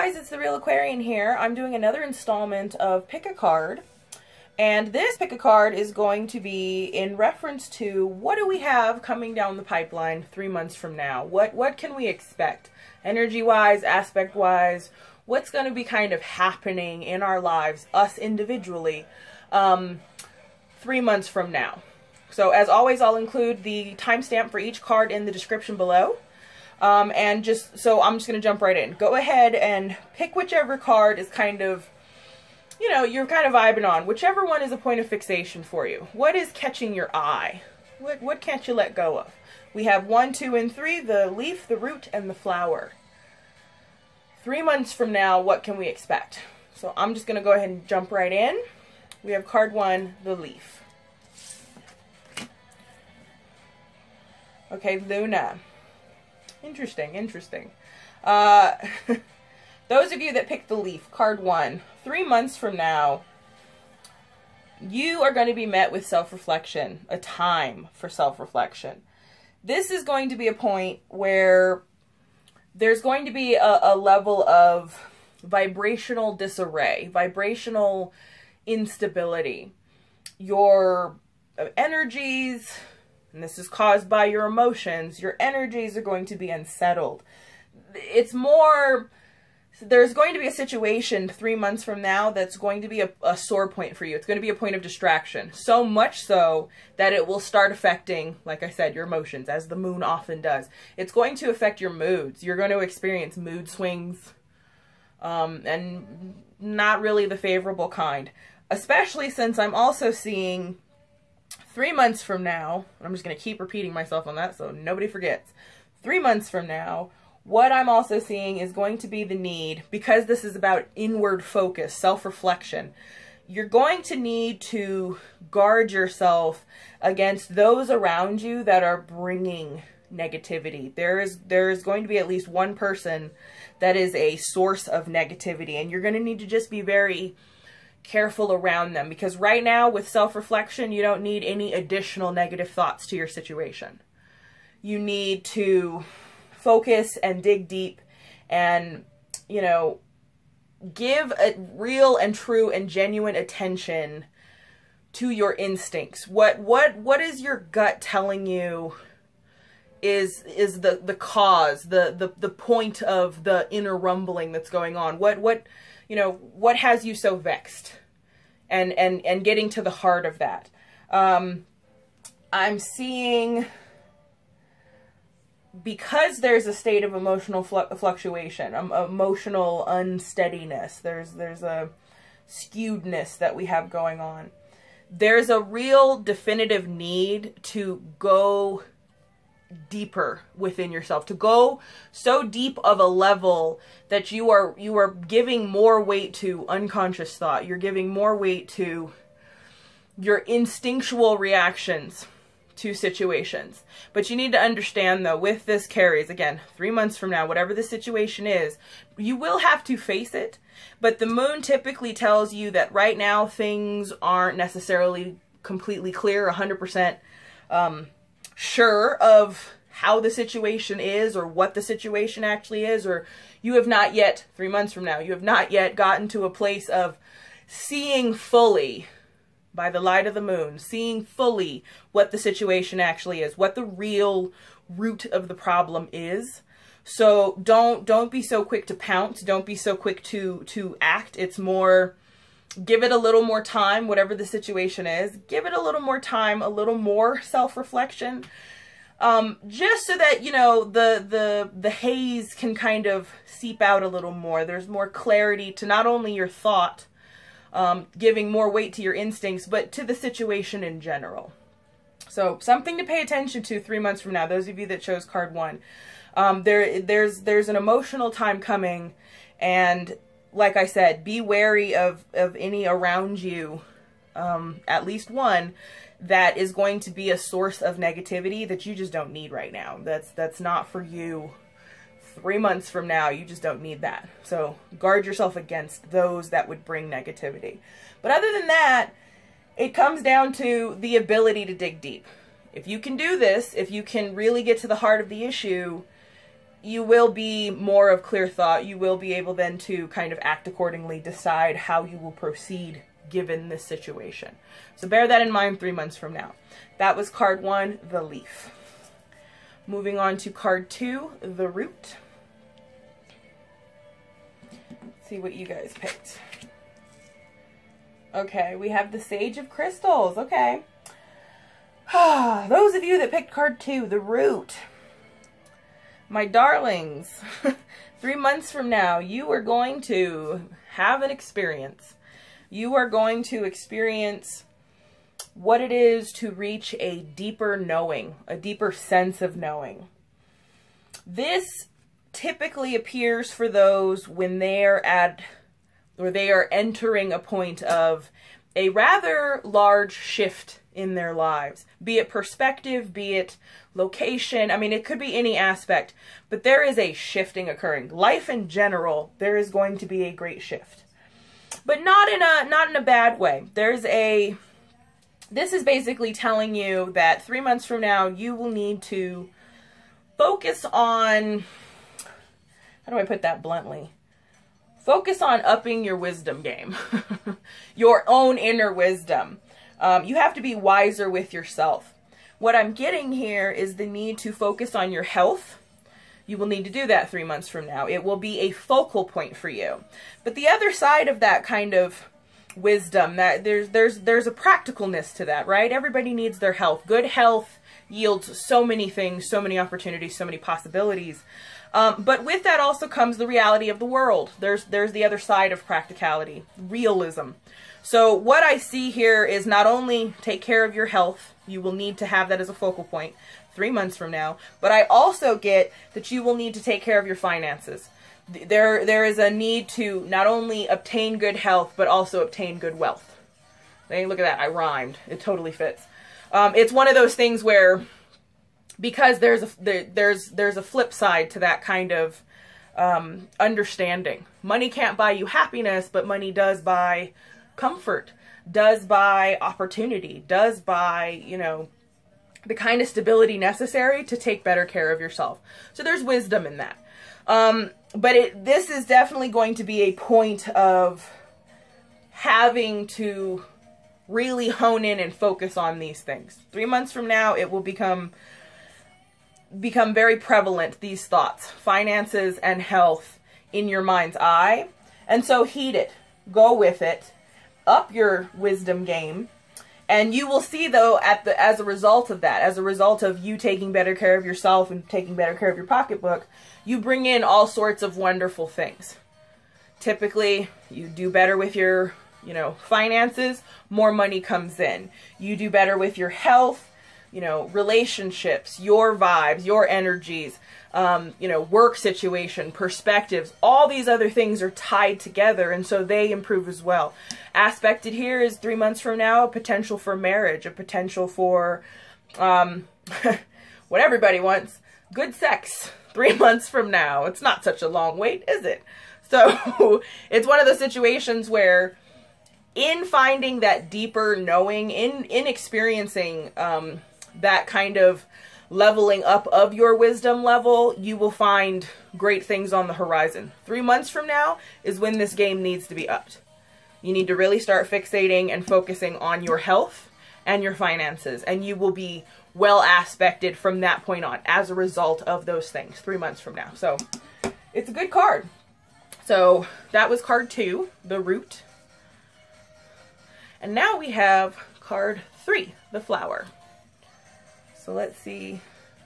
guys, it's the Real Aquarian here. I'm doing another installment of Pick a Card. And this Pick a Card is going to be in reference to what do we have coming down the pipeline 3 months from now? What can we expect? Energy-wise, aspect-wise, what's going to be kind of happening in our lives, us individually, 3 months from now. So as always, I'll include the timestamp for each card in the description below. So I'm just going to jump right in. Go ahead and pick whichever card is kind of, you know, you're kind of vibing on. Whichever one is a point of fixation for you. What is catching your eye? What can't you let go of? We have 1, 2, and 3, the leaf, the root, and the flower. 3 months from now, what can we expect? So I'm just going to go ahead and jump right in. We have card 1, the leaf. Okay, Luna. Interesting. Those of you that picked the leaf, card 1, 3 months from now, you are going to be met with self-reflection, a time for self-reflection. This is going to be a point where there's going to be a level of vibrational disarray, vibrational instability. Your energies, and this is caused by your emotions, your energies are going to be unsettled. It's more, there's going to be a situation 3 months from now that's going to be a sore point for you. It's going to be a point of distraction. So much so that it will start affecting, like I said, your emotions, as the moon often does. It's going to affect your moods. You're going to experience mood swings, and not really the favorable kind. Especially since I'm also seeing 3 months from now, I'm just going to keep repeating myself on that so nobody forgets. 3 months from now, what I'm also seeing is going to be the need, because this is about inward focus, self-reflection, you're going to need to guard yourself against those around you that are bringing negativity. There is going to be at least one person that is a source of negativity, and you're going to need to just be very careful around them, because right now with self-reflection, you don't need any additional negative thoughts to your situation. You need to focus and dig deep and, you know, give a real and true and genuine attention to your instincts. What is your gut telling you is the cause, the point of the inner rumbling that's going on? What has you so vexed? And getting to the heart of that. I'm seeing, because there's a state of emotional fluctuation, emotional unsteadiness, there's a skewedness that we have going on. There's a real definitive need to go deeper within yourself, to go so deep of a level that you are giving more weight to unconscious thought. You're giving more weight to your instinctual reactions to situations. But you need to understand, though, with this carries, again, 3 months from now, whatever the situation is, you will have to face it. But the moon typically tells you that right now things aren't necessarily completely clear, 100% sure of how the situation is or what the situation actually is, or you have not yet, 3 months from now, you have not yet gotten to a place of seeing fully, by the light of the moon, seeing fully what the situation actually is, what the real root of the problem is. So don't be so quick to pounce, don't be so quick to act. It's more, give it a little more time, whatever the situation is. Give it a little more time, a little more self-reflection, just so that, you know, the haze can kind of seep out a little more. There's more clarity to not only your thought, giving more weight to your instincts, but to the situation in general. So something to pay attention to 3 months from now, those of you that chose card 1. There's an emotional time coming, and like I said, be wary of any around you, at least one, that is going to be a source of negativity that you just don't need right now. That's not for you. 3 months from now, you just don't need that. So guard yourself against those that would bring negativity. But other than that, it comes down to the ability to dig deep. If you can do this, if you can really get to the heart of the issue, you will be more of clear thought. You will be able then to kind of act accordingly, decide how you will proceed given this situation. So bear that in mind 3 months from now. That was card 1, the Leaf. Moving on to card 2, the Root. Let's see what you guys picked. Okay, we have the Sage of Crystals. Okay. Those of you that picked card 2, the Root. My darlings, 3 months from now, you are going to have an experience. You are going to experience what it is to reach a deeper knowing, a deeper sense of knowing. This typically appears for those when they are entering a point of a rather large shift in their lives, be it perspective, be it location. I mean, it could be any aspect, but there is a shifting occurring. Life in general, there is going to be a great shift, but not in a bad way. This is basically telling you that 3 months from now, you will need to focus on, how do I put that bluntly? Focus on upping your wisdom game, your own inner wisdom. You have to be wiser with yourself. What I'm getting here is the need to focus on your health. You will need to do that 3 months from now. It will be a focal point for you. But the other side of that kind of wisdom, that there's a practicalness to that, right? Everybody needs their health. Good health yields so many things, so many opportunities, so many possibilities. But with that also comes the reality of the world. There's the other side of practicality, realism. So what I see here is not only take care of your health, you will need to have that as a focal point 3 months from now, but I also get that you will need to take care of your finances. There is a need to not only obtain good health, but also obtain good wealth. Hey, look at that, I rhymed. It totally fits. It's one of those things where, because there's a flip side to that kind of understanding. Money can't buy you happiness, but money does buy comfort, does buy opportunity, does buy, you know, the kind of stability necessary to take better care of yourself. So there's wisdom in that. But this is definitely going to be a point of having to really hone in and focus on these things. 3 months from now, it will become very prevalent, these thoughts, finances and health in your mind's eye. And so heed it, go with it, up your wisdom game. And you will see, though, as a result of that, as a result of you taking better care of yourself and taking better care of your pocketbook, you bring in all sorts of wonderful things. Typically, you do better with your, finances, more money comes in. You do better with your health, relationships, your vibes, your energies, work situation, perspectives, all these other things are tied together, and so they improve as well. Aspected here is 3 months from now, a potential for marriage, a potential for what everybody wants, good sex. 3 months from now. It's not such a long wait, is it? So it's one of those situations where in finding that deeper knowing, in experiencing that kind of leveling up of your wisdom level, you will find great things on the horizon. 3 months from now is when this game needs to be upped. You need to really start fixating and focusing on your health and your finances, and you will be well aspected from that point on as a result of those things 3 months from now. So it's a good card. So that was card 2, the Root. And now we have card 3, the Flower. So let's see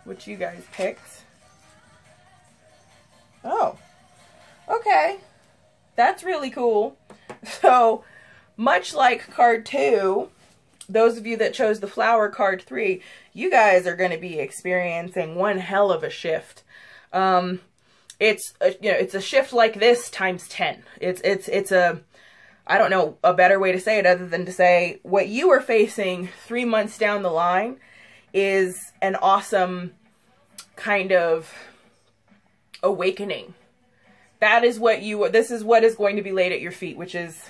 what you guys picked. Oh, okay. That's really cool. So much like card 2, those of you that chose the Flower, card 3, you guys are going to be experiencing one hell of a shift. It's a shift like this times 10. It's a, I don't know a better way to say it other than to say what you are facing 3 months down the line is an awesome kind of awakening. That is what this is what is going to be laid at your feet, which is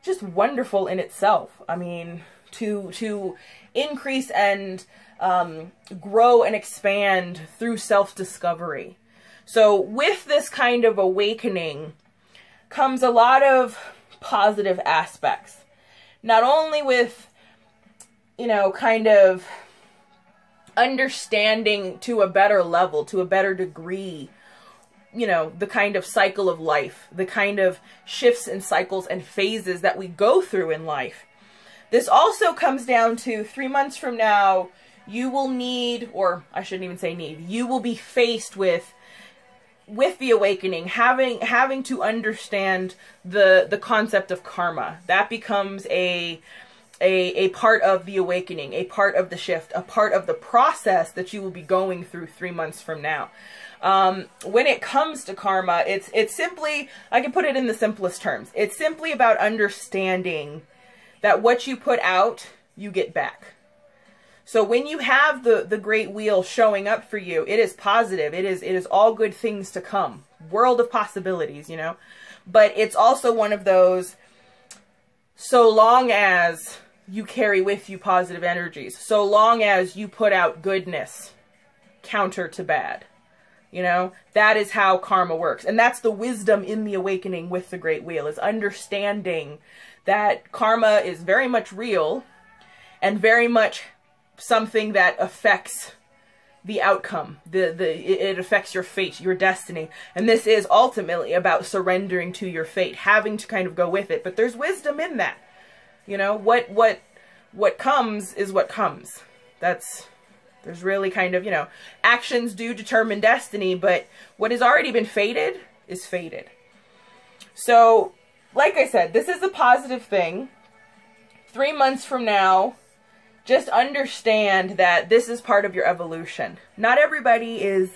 just wonderful in itself. I mean, to increase and grow and expand through self-discovery, So with this kind of awakening comes a lot of positive aspects. Not only with, you know, kind of understanding to a better level, to a better degree, you know, the kind of cycle of life, the kind of shifts and cycles and phases that we go through in life. This also comes down to 3 months from now, you will need, or I shouldn't even say need, you will be faced with the awakening, having to understand the concept of karma. That becomes a part of the awakening, a part of the shift, a part of the process that you will be going through 3 months from now. When it comes to karma, it's simply, I can put it in the simplest terms. It's simply about understanding that what you put out, you get back. So when you have the great wheel showing up for you, it is positive. It is all good things to come. World of possibilities, you know. But it's also one of those, so long as you carry with you positive energies, so long as you put out goodness, counter to bad, you know, that is how karma works. And that's the wisdom in the awakening with the great wheel, is understanding that karma is very much real and very much something that affects the outcome. It affects your fate, your destiny. And this is ultimately about surrendering to your fate, having to kind of go with it. But there's wisdom in that. You know, what comes is what comes. There's really kind of, you know, actions do determine destiny, but what has already been fated is fated. So, like I said, this is a positive thing. 3 months from now, just understand that this is part of your evolution. Not everybody is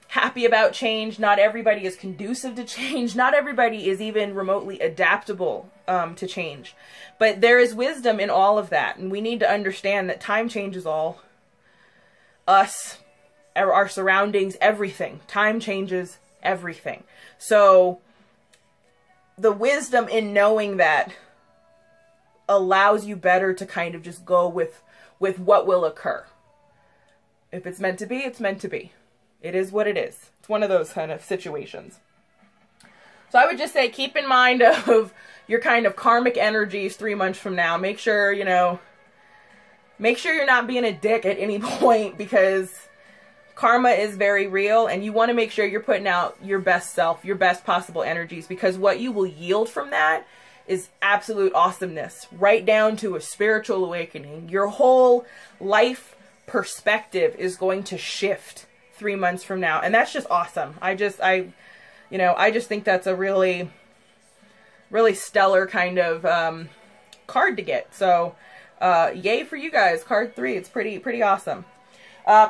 happy about change. Not everybody is conducive to change. Not everybody is even remotely adaptable to change. But there is wisdom in all of that. And we need to understand that time changes all. Us, our surroundings, everything. Time changes everything. So the wisdom in knowing that allows you better to kind of just go with what will occur. If it's meant to be, it's meant to be. It is what it is. It's one of those kind of situations. So I would just say, keep in mind of your kind of karmic energies 3 months from now. Make sure, you know, make sure you're not being a dick at any point, because karma is very real, and you want to make sure you're putting out your best self, your best possible energies, because what you will yield from that is absolute awesomeness, right down to a spiritual awakening. Your whole life perspective is going to shift 3 months from now, and that's just awesome. I just think that's a really, really stellar kind of card to get. So, yay for you guys, card 3. It's pretty awesome.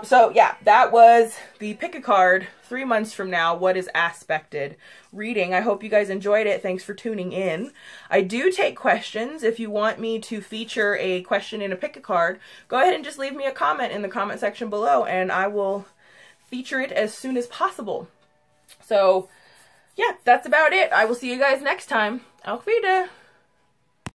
So yeah, that was the pick a card 3 months from now, what is aspected reading. I hope you guys enjoyed it. Thanks for tuning in. I do take questions. If you want me to feature a question in a pick a card, go ahead and just leave me a comment in the comment section below, and I will feature it as soon as possible. So yeah, that's about it. I will see you guys next time. Auf Wiedersehen.